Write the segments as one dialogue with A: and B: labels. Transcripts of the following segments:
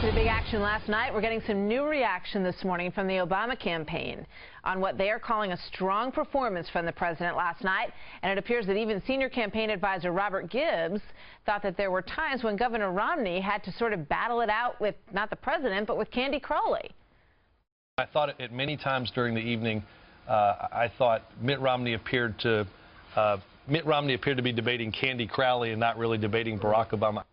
A: After the big action last night, we're getting some new reaction this morning from the Obama campaign on what they are calling a strong performance from the president last night. And it appears that even senior campaign advisor Robert Gibbs thought that there were times when Governor Romney had to sort of battle it out with not the president, but with Candy Crowley.
B: I thought at many times during the evening, I thought Mitt Romney appeared to be debating Candy Crowley and not really debating Barack Obama.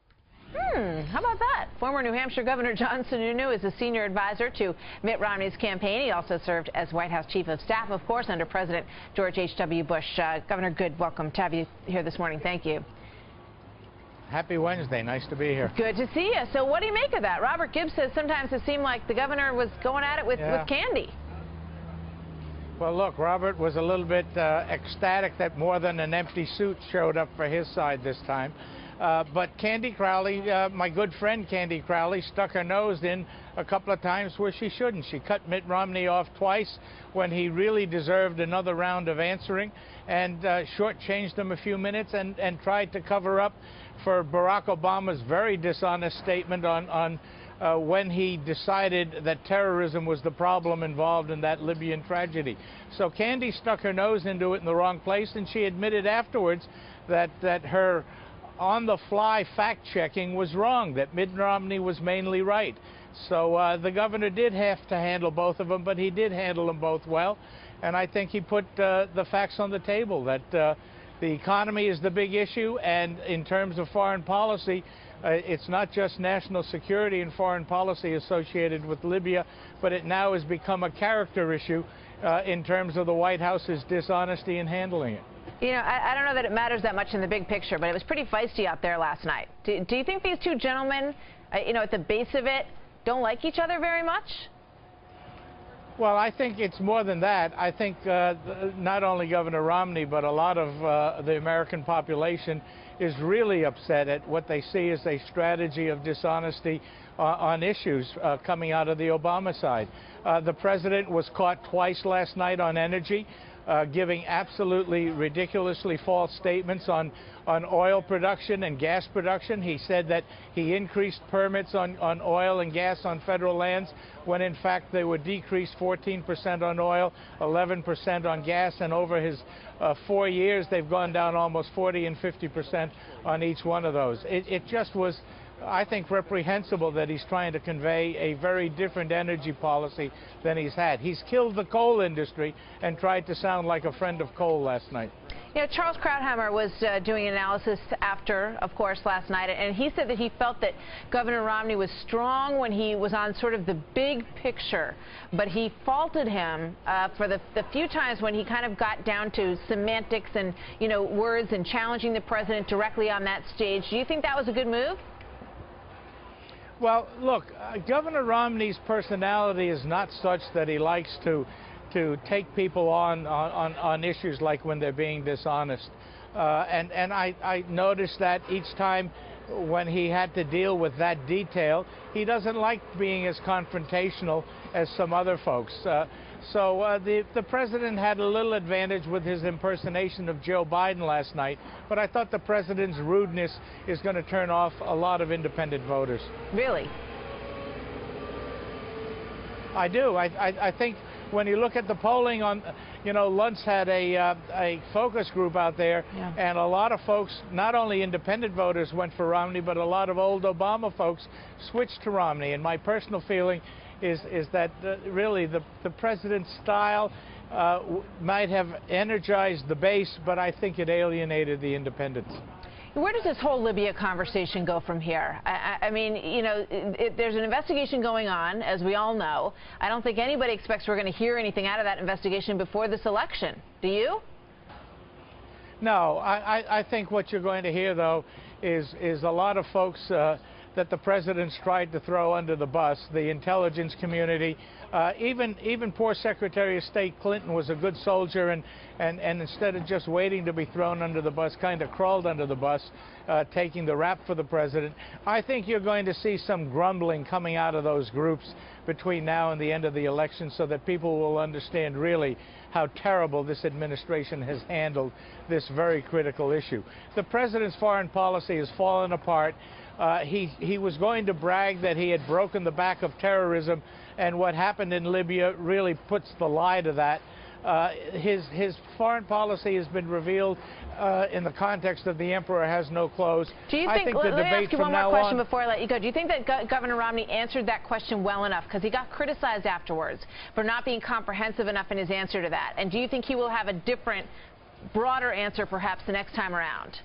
A: How about that? Former New Hampshire Governor Sununu is a senior advisor to Mitt Romney's campaign. He also served as White House Chief of Staff, of course, under President George H.W. Bush. Governor, good. Welcome to have you here this morning. Thank you.
C: Happy Wednesday. Nice to be here.
A: Good to see you. So what do you make of that? Robert Gibbs says sometimes it seemed like the governor was going at it with Candy.
C: Well, look, Robert was a little bit ecstatic that more than an empty suit showed up for his side this time. But Candy Crowley, my good friend Candy Crowley, stuck her nose in a couple of times where she shouldn't. She cut Mitt Romney off twice when he really deserved another round of answering, and shortchanged him a few minutes and tried to cover up for Barack Obama's very dishonest statement on when he decided that terrorism was the problem involved in that Libyan tragedy. So Candy stuck her nose into it in the wrong place, and she admitted afterwards that her on-the-fly fact-checking was wrong, that Mitt Romney was mainly right. So the governor did have to handle both of them, but he did handle them both well. And I think he put the facts on the table, that the economy is the big issue, and in terms of foreign policy, it's not just national security and foreign policy associated with Libya, but it now has become a character issue in terms of the White House's dishonesty in handling it.
A: You know, I don't know that it matters that much in the big picture, but it was pretty feisty out there last night. Do you think these two gentlemen, you know, at the base of it, don't like each other very much?
C: Well, I think it's more than that. I think not only Governor Romney, but a lot of the American population is really upset at what they see as a strategy of dishonesty on issues coming out of the Obama side. The president was caught twice last night on energy, giving absolutely ridiculously false statements on oil production and gas production. He said that he increased permits on oil and gas on federal lands when in fact they were decreased 14% on oil, 11% on gas, and over his 4 years they've gone down almost 40 and 50% on each one of those. It just was, I think, reprehensible that he's trying to convey a very different energy policy than he's had. He's killed the coal industry and tried to sound like a friend of coal last night.
A: You know, Charles Krauthammer was doing analysis after, of course, last night, and he said that he felt that Governor Romney was strong when he was on sort of the big picture, but he faulted him for the few times when he kind of got down to semantics and, you know, words and challenging the president directly on that stage. Do you think that was a good move?
C: Well, look, Governor Romney's personality is not such that he likes to take people on issues like when they're being dishonest. And I noticed that each time when he had to deal with that detail, he doesn't like being as confrontational as some other folks. So the president had a little advantage with his impersonation of Joe Biden last night, but I thought the president's rudeness is going to turn off a lot of independent voters.
A: Really?
C: I do. I think when you look at the polling on, you know, Luntz had a focus group out there, and a lot of folks, not only independent voters went for Romney, but a lot of old Obama folks switched to Romney. And my personal feeling is that really the president's style might have energized the base, but I think it alienated the independents.
A: Where does this whole Libya conversation go from here? I mean, you know, there's an investigation going on, as we all know. I don't think anybody expects we're going to hear anything out of that investigation before this election. Do you?
C: No, I think what you're going to hear, though, is a lot of folks that the president's tried to throw under the bus, the intelligence community. Even poor Secretary of State Clinton was a good soldier, and instead of just waiting to be thrown under the bus, kind of crawled under the bus, taking the rap for the president. I think you're going to see some grumbling coming out of those groups between now and the end of the election, so that people will understand really how terrible this administration has handled this very critical issue. The president's foreign policy has fallen apart. He was going to brag that he had broken the back of terrorism, and what happened in Libya really puts the lie to that. His foreign policy has been revealed in the context of the emperor has no clothes.
A: Do you think, let me ask you one more question before I let you go. Do you think that Governor Romney answered that question well enough? Because he got criticized afterwards for not being comprehensive enough in his answer to that. And do you think he will have a different, broader answer perhaps the next time around?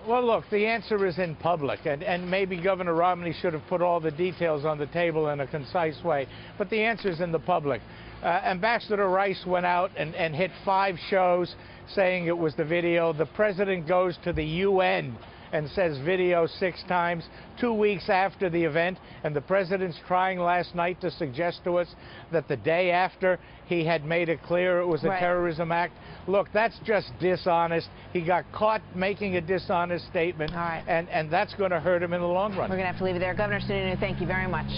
C: Well, look, the answer is in public, and maybe Governor Romney should have put all the details on the table in a concise way. But the answer is in the public. Ambassador Rice went out and hit 5 shows saying it was the video. The president goes to the UN and says video 6 times, 2 weeks after the event, and the president's trying last night to suggest to us that the day after he had made it clear it was a terrorism act. Look, that's just dishonest. He got caught making a dishonest statement, and that's going to hurt him in the long run.
A: We're going to have to leave it there. Governor Sununu, thank you very much.